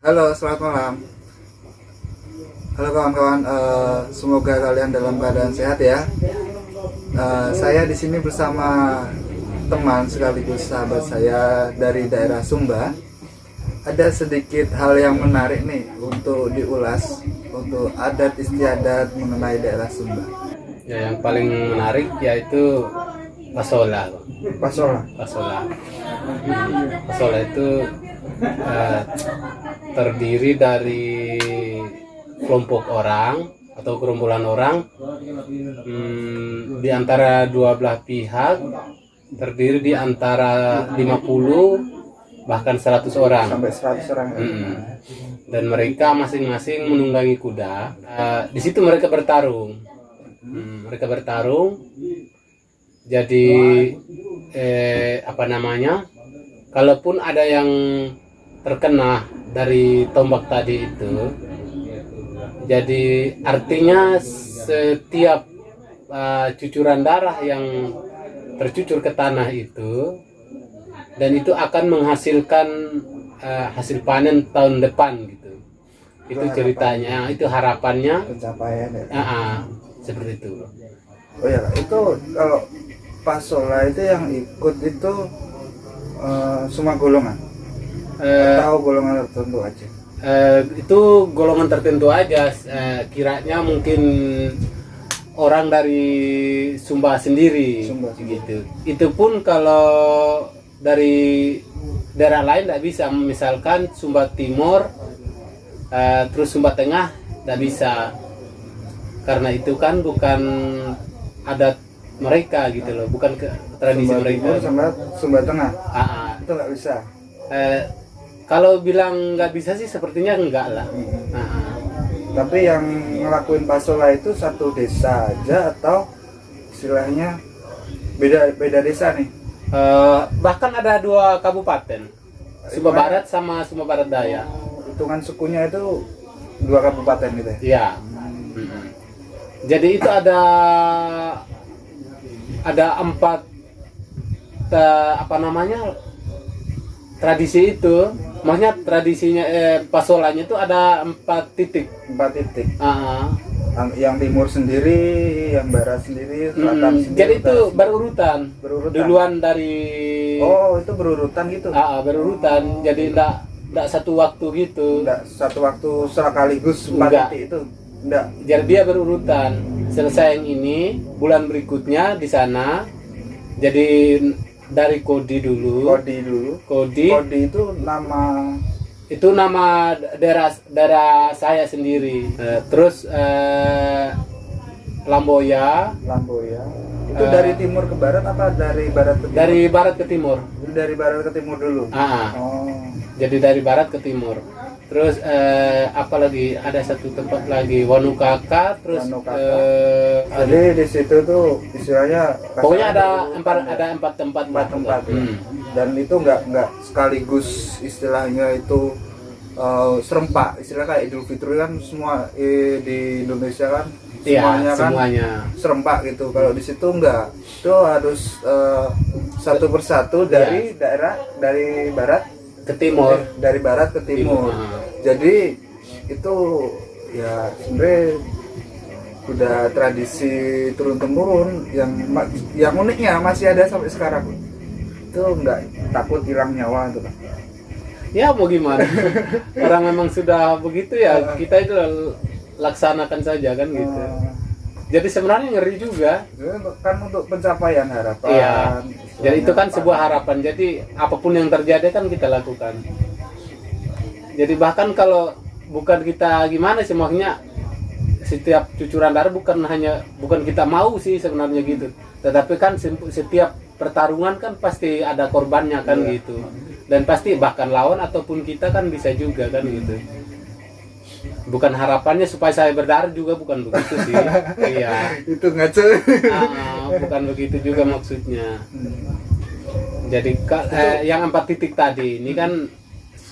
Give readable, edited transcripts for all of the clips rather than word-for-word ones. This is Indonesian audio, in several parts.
Halo, selamat malam. Halo kawan-kawan, semoga kalian dalam keadaan sehat ya. Saya di sini bersama teman sekaligus sahabat saya dari daerah Sumba. Ada sedikit hal yang menarik nih untuk diulas untuk adat istiadat mengenai daerah Sumba. Ya, yang paling menarik yaitu pasola. Pasola. Pasola itu terdiri dari kelompok orang atau gerombolan orang di antara dua belah pihak, terdiri di antara 50 bahkan 100 orang Sampai 100 orang. dan mereka masing-masing menunggangi kuda. Di situ mereka bertarung. Jadi kalaupun ada yang terkena dari tombak tadi itu, jadi artinya setiap cucuran darah yang tercucur ke tanah itu, dan itu akan menghasilkan hasil panen tahun depan gitu. Itu ceritanya, itu harapannya, Pencapaian ya. seperti itu. Oh ya, itu kalau pasola itu yang ikut itu semua golongan atau golongan tertentu aja? Itu golongan tertentu aja. Kiranya mungkin orang dari Sumba sendiri. Gitu. Itu pun kalau dari daerah lain tidak bisa, misalkan Sumba Timur, terus Sumba Tengah tidak bisa, karena itu kan bukan adat mereka gitu loh, bukan tradisi Sumba mereka. Timur sama Sumba Tengah itu nggak bisa. Kalau bilang nggak bisa sih sepertinya enggak lah. Tapi yang ngelakuin pasola itu satu desa aja atau istilahnya beda desa nih? Bahkan ada 2 kabupaten, Sumba Barat sama Sumba Barat Daya. Hitungan sukunya itu 2 kabupaten gitu ya? Iya. Jadi itu ada 4 tradisi itu. Maksudnya tradisinya pasolanya itu ada 4 titik. 4 titik. Yang timur sendiri, yang barat sendiri, selatan sendiri. Jadi itu berurutan. Duluan dari. Oh, itu berurutan gitu. Berurutan. Jadi enggak satu waktu gitu. Enggak satu waktu sekaligus 4 titik itu. Enggak. Jadi dia berurutan. Selesai yang ini, bulan berikutnya di sana. Jadi dari Kodi dulu. Kodi itu nama. Itu nama daerah saya sendiri. Terus Lamboya. Itu dari timur ke barat apa dari barat ke timur? Dari barat ke timur. Dari barat ke timur dulu. Jadi dari barat ke timur. Terus apalagi ada satu tempat lagi, Wanukaka. Terus jadi di situ tuh istilahnya pokoknya ada 4 tempat. Dan itu nggak sekaligus, istilahnya itu serempak. Istilah kayak Idul Fitri kan semua di Indonesia kan semuanya serempak gitu. Kalau di situ enggak, itu harus satu persatu dari daerah, dari barat ke timur. Dari barat ke timur. Jadi itu ya sebenarnya udah tradisi turun temurun yang uniknya masih ada sampai sekarang. Itu nggak takut hilang nyawa tuh. Ya mau gimana? Orang memang sudah begitu ya, kita itu laksanakan saja kan gitu. Jadi sebenarnya ngeri juga. Kan untuk pencapaian harapan. Iya. Jadi itu kan sebuah harapan. Jadi apapun yang terjadi kan kita lakukan. Jadi bahkan kalau bukan kita gimana sih, maksudnya setiap cucuran darah bukan kita mau sih sebenarnya gitu. Tetapi kan setiap pertarungan kan pasti ada korbannya kan gitu. Dan pasti bahkan lawan ataupun kita kan bisa juga kan gitu. Bukan harapannya supaya saya berdarah juga, bukan begitu sih. Iya. Itu ngaco. Bukan begitu juga maksudnya. Jadi yang 4 titik tadi ini kan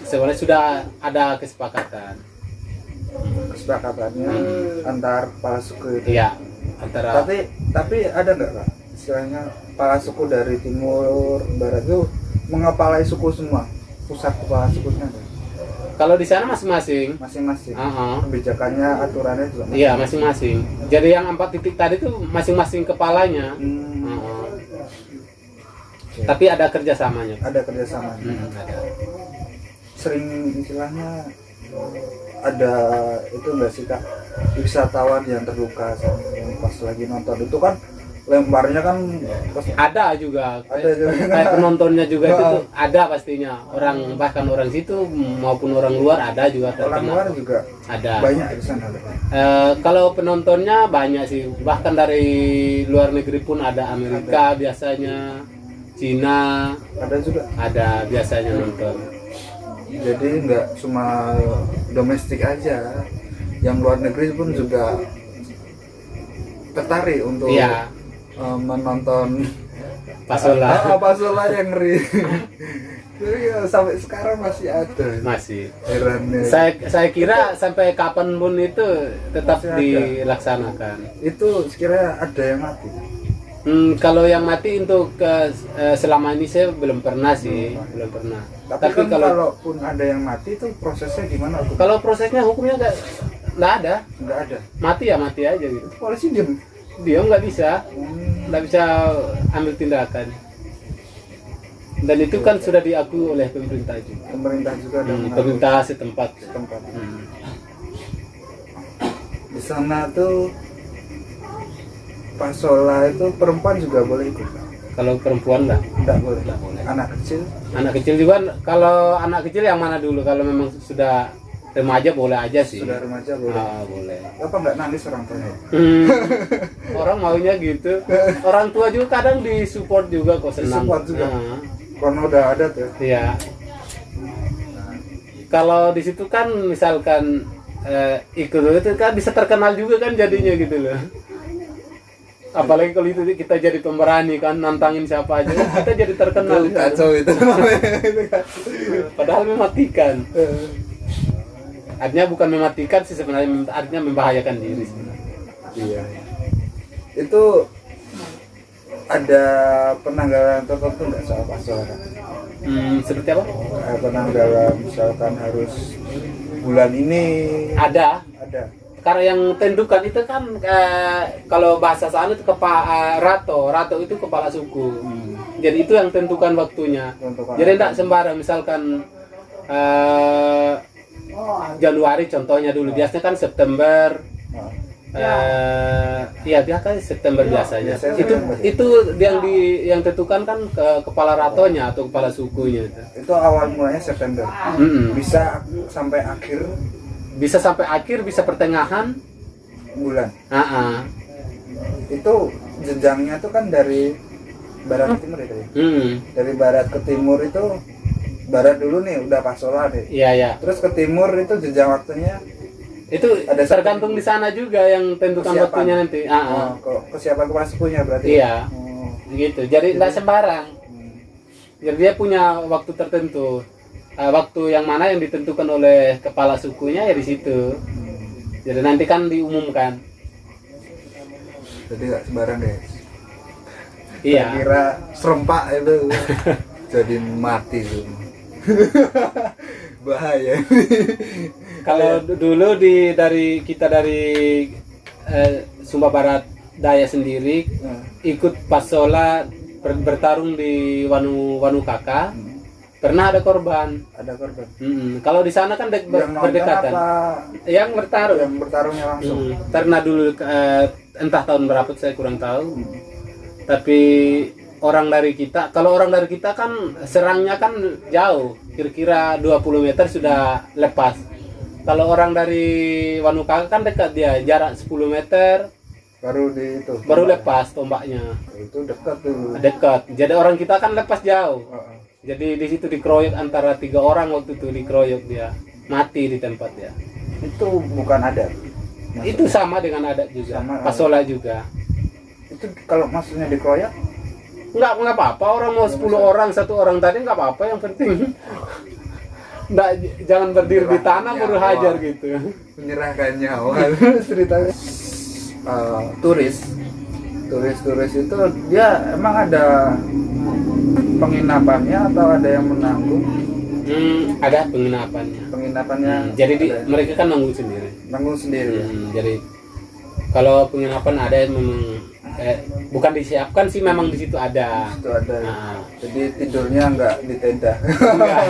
sebenarnya sudah ada kesepakatan. Kesepakatannya antar kepala suku itu. Iya, antara. Tapi ada nggak Kak? Istilahnya kepala suku dari timur barat itu mengepalai suku semua, pusat kepala sukunya. Kalau di sana masing-masing. Masing-masing. Uh-uh. Kebijakannya, aturannya juga masing-masing. Iya, masing-masing. Jadi yang 4 titik tadi tuh masing-masing kepalanya. Uh-uh. Oke. Tapi ada kerjasamanya. Ada kerjasama. Ada. Sering istilahnya ada itu enggak sih Kak, wisatawan yang terluka yang pas lagi nonton itu kan lemparnya kan pas Ada juga. Ada juga. Kayak penontonnya juga itu tuh ada pastinya. Orang bahkan orang situ maupun orang luar ada juga orang terkena. luar juga Ada. banyak di sana. Kalau penontonnya banyak sih. Bahkan dari luar negeri pun ada, Amerika biasanya, Cina Ada juga. ada biasanya nonton. Jadi nggak cuma domestik aja, yang luar negeri pun juga tertarik untuk Iya. Menonton Pasola. Pasola yang ngeri. Jadi sampai sekarang masih ada. Masih. Herannya. Saya kira sampai kapan pun itu tetap Masih ada. dilaksanakan. Itu sekiranya ada yang mati. Kalau yang mati untuk selama ini saya belum pernah sih, belum pernah. Tapi kan kalaupun ada yang mati itu prosesnya gimana tuh? kalau prosesnya hukumnya nggak ada, Nggak ada. mati ya mati aja gitu. Polisi diem. Dia nggak bisa ambil tindakan. Dan itu kan sudah diakui oleh pemerintah juga. Pemerintah juga ada mengatur Pemerintah setempat. setempat. Di sana tuh Pasola itu perempuan juga boleh ikut. Kalau perempuan nggak. Nggak boleh. Nggak boleh. Anak kecil Anak kecil juga. Kalau anak kecil yang mana dulu? Kalau memang sudah remaja boleh aja sih. sudah remaja boleh. Boleh. Apa nggak nangis orang tuanya? Orang maunya gitu. Orang tua juga kadang disupport juga kok, senang. Disupport juga. Nah, Karena udah ada tuh. iya. Kalau di situ kan misalkan ikut itu kan bisa terkenal juga kan jadinya gitu loh. Apalagi kalau itu kita jadi pemberani kan, nantangin siapa aja kita jadi terkenal. Itu kacau itu. Padahal mematikan. Artinya bukan mematikan sih sebenarnya, artinya membahayakan diri sebenarnya. Iya. Itu ada penanggalan tertentu nggak soal Pasola? Seperti apa? Penanggalan misalkan harus bulan ini Ada. Karena yang tentukan itu kan kalau bahasa sana itu rato itu kepala suku. Jadi itu yang tentukan waktunya. Jadi tidak sembarang misalkan Januari contohnya dulu, biasanya kan September. Iya biasanya September biasanya. Itu yang tentukan kan kepala ratonya atau kepala sukunya. Itu awal mulanya September. Bisa sampai akhir. Bisa sampai akhir, bisa pertengahan bulan. Itu jenjangnya tuh kan dari barat ke timur ya tadi. Dari barat ke timur itu, barat dulu nih udah Pasola deh. Iya. Terus ke timur itu jenjang waktunya itu ada tergantung di sana juga yang tentukan kesiapan. waktunya nanti. Kesiapan kepala sukunya berarti. Iya. Gitu. Jadi tidak sembarang. Jadi dia punya waktu tertentu. Waktu yang mana yang ditentukan oleh kepala sukunya ya di situ. Jadi nanti kan diumumkan. Jadi nggak sembarang deh. Iya. Kira serempak itu jadi mati tuh. Bahaya. Kalau dulu dari Sumba Barat Daya sendiri ikut Pasola bertarung di Wanu Kaka. Pernah ada korban. Kalau di sana kan berdekatan. Yang bertarungnya langsung. Karena dulu entah tahun berapa saya kurang tahu. Tapi orang dari kita kan serangnya kan jauh, kira-kira 20 meter sudah lepas. Kalau orang dari Wanukaka kan dekat dia, jarak 10 meter baru lepas tombaknya. Itu dekat tuh. Dekat. Jadi orang kita kan lepas jauh. Jadi di situ dikeroyok antara 3 orang waktu itu dikeroyok dia, mati di tempat ya. Itu bukan adat. Itu sama dengan adat juga. Sama Pasola juga. Itu kalau maksudnya dikeroyok Nggak apa-apa, orang mau 10 orang, 1 orang tadi nggak apa-apa, yang penting nggak, jangan berdiri di tanah baru hajar gitu. menyerahkan nyawa. Ceritanya turis itu dia emang ada penginapannya atau ada yang menanggung? Ada penginapannya. Penginapannya Jadi ada. mereka kan nanggung sendiri. Nanggung sendiri ya? Jadi kalau penginapan ada yang memang bukan disiapkan sih, memang di situ ada. Itu ada. Nah. Jadi tidurnya nggak di tenda. Enggak.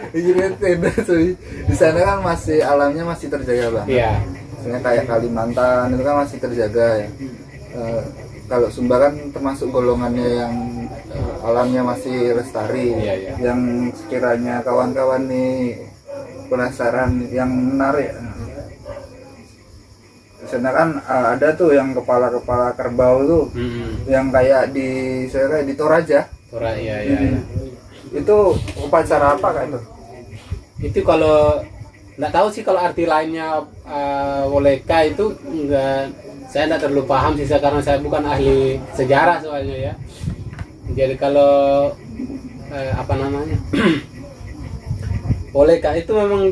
Di tenda cuy. Di sana kan masih alamnya masih terjaga banget. Iya. Misalnya kayak Kalimantan itu kan masih terjaga ya. Kalau Sumba kan termasuk golongannya yang alamnya masih lestari. Iya, iya. Yang sekiranya kawan-kawan nih penasaran yang menarik. Di sana kan ada tuh yang kepala-kepala kerbau tuh, yang kayak saya kayak di Toraja. Iya. Itu upacara apa kak itu? Itu kalau nggak tahu sih kalau arti lainnya Woleka itu enggak, saya nggak terlalu paham sih karena saya bukan ahli sejarah soalnya ya. Jadi kalau apa namanya Woleka itu memang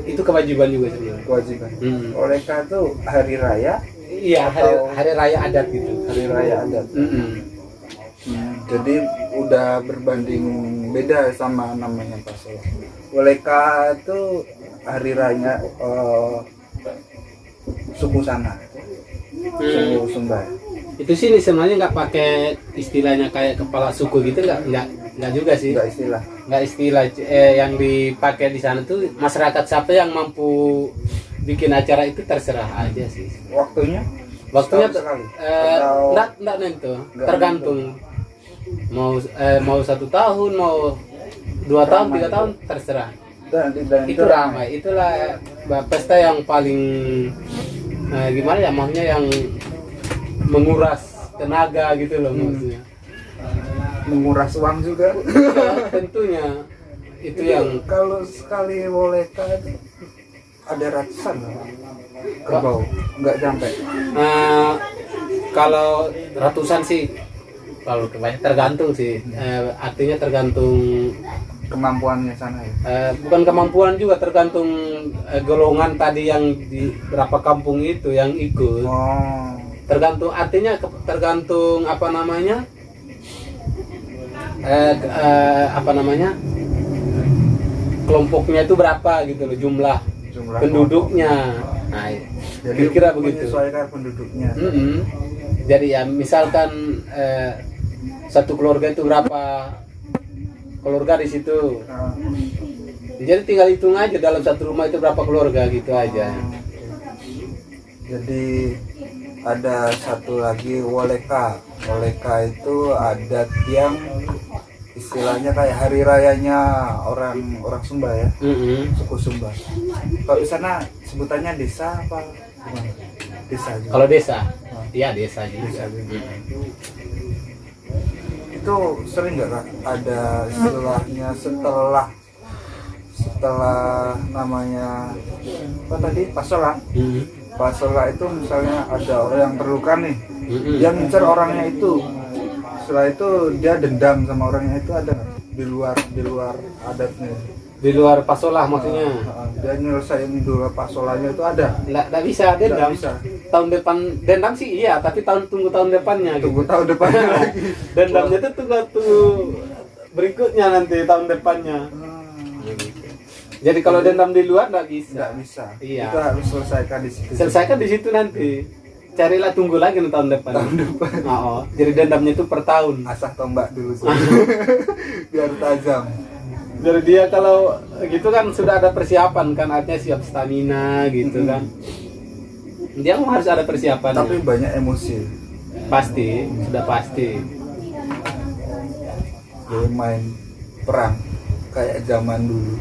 itu kewajiban juga sebenarnya. Kewajiban. Oleka itu hari raya. Iya, hari raya adat gitu. Hari raya adat. Jadi udah berbanding beda sama namanya Pasola. Woleka itu hari raya suku sana, suku Sumba. Itu sih sebenarnya nggak pakai istilahnya kayak kepala suku gitu, nggak juga sih. Nggak istilah yang dipakai di sana tuh masyarakat siapa yang mampu bikin acara itu terserah aja sih. Waktunya sekali. Nggak nentu, tergantung. Mau 1 tahun, mau 2 tahun, 3 tahun terserah. Itu ramai. Itulah pesta yang paling gimana ya, maksudnya yang menguras tenaga gitu loh maksudnya. Menguras uang juga. Ya, tentunya itu yang kalau sekali Woleka itu ada ratusan kerbau, nggak sampai. Kalau ratusan sih, kalau kebanyakan tergantung sih. Artinya tergantung Kemampuannya sana ya. Bukan kemampuan juga, tergantung golongan tadi yang di berapa kampung itu yang ikut. Tergantung, artinya tergantung apa namanya kelompoknya itu berapa gitu loh, jumlah penduduknya. Nah, jadi kira begitu. menyesuaikan penduduknya. Jadi ya misalkan satu keluarga itu berapa keluarga di situ. Jadi tinggal hitung aja dalam satu rumah itu berapa keluarga gitu aja. Jadi ada satu lagi Woleka. Woleka itu adat yang istilahnya kayak hari rayanya orang Sumba ya. Suku Sumba. Kalau di sana sebutannya desa apa gimana? Desa juga. Kalau desa, iya desa juga. Desa juga. Itu sering nggak Kak ada istilahnya setelah namanya apa tadi Pasola. Pasola itu misalnya ada orang yang terluka nih, dia ngincer orangnya itu. Setelah itu dia dendam sama orangnya itu, ada di luar adatnya. Di luar Pasola maksudnya. Dia nyelesain dulu Pasolanya itu ada. Nggak bisa dendam. Bisa. Tahun depan dendam sih iya, tapi tunggu tahun depannya. Tunggu tahun depannya lagi. Dendamnya itu tunggu berikutnya nanti tahun depannya. Jadi kalau dendam di luar nggak bisa. Nggak bisa. Iya. Itu harus selesaikan di situ. Selesaikan di situ nanti. Carilah, tunggu lagi nih tahun depan. Jadi dendamnya itu per tahun. Asah tombak dulu sih. Biar tajam. Jadi dia kalau gitu kan sudah ada persiapan kan, artinya siap stamina gitu kan. Dia harus ada persiapan. Tapi banyak emosi. Pasti, sudah pasti. Belum main perang kayak zaman dulu.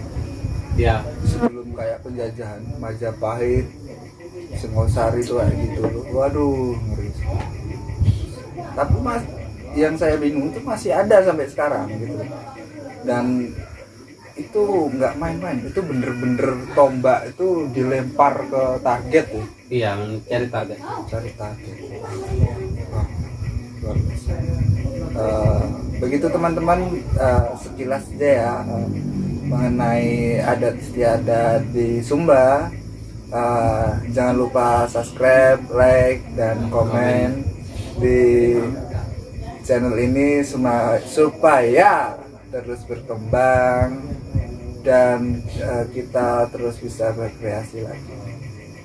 Ya. Sebelum kayak penjajahan Majapahit, Singosari itu kayak gitu loh. Waduh, ngeri. Tapi yang saya bingung itu masih ada sampai sekarang gitu. Dan itu nggak main-main, itu bener-bener tombak itu dilempar ke target ya. Iya, cari target. Luar biasa. Begitu teman-teman, sekilas aja ya mengenai adat istiadat di Sumba. Jangan lupa subscribe, like, dan komen di channel ini supaya terus berkembang dan kita terus bisa berkreasi lagi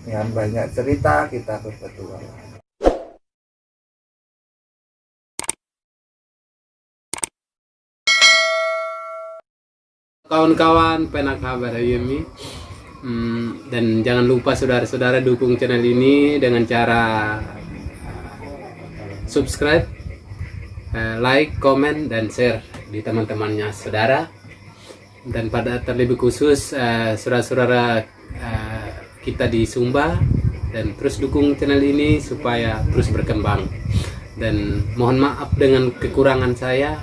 dengan banyak cerita kita berpetualang. Kawan-kawan penak kabar Yumi. Dan jangan lupa saudara-saudara dukung channel ini dengan cara subscribe, like, komen, dan share di teman-temannya saudara. Dan pada terlebih khusus saudara-saudara kita di Sumba, dan terus dukung channel ini supaya terus berkembang. Dan mohon maaf dengan kekurangan saya,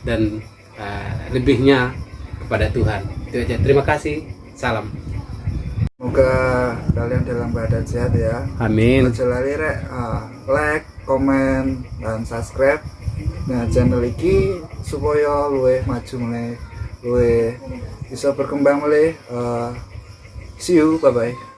dan lebihnya kepada Tuhan. Itu aja. Terima kasih. Salam. Semoga kalian dalam keadaan sehat ya. Amin. Aja lali rek like, komen, dan subscribe nah channel iki supaya luwih maju meneh, luwih bisa berkembang meneh. See you, bye bye.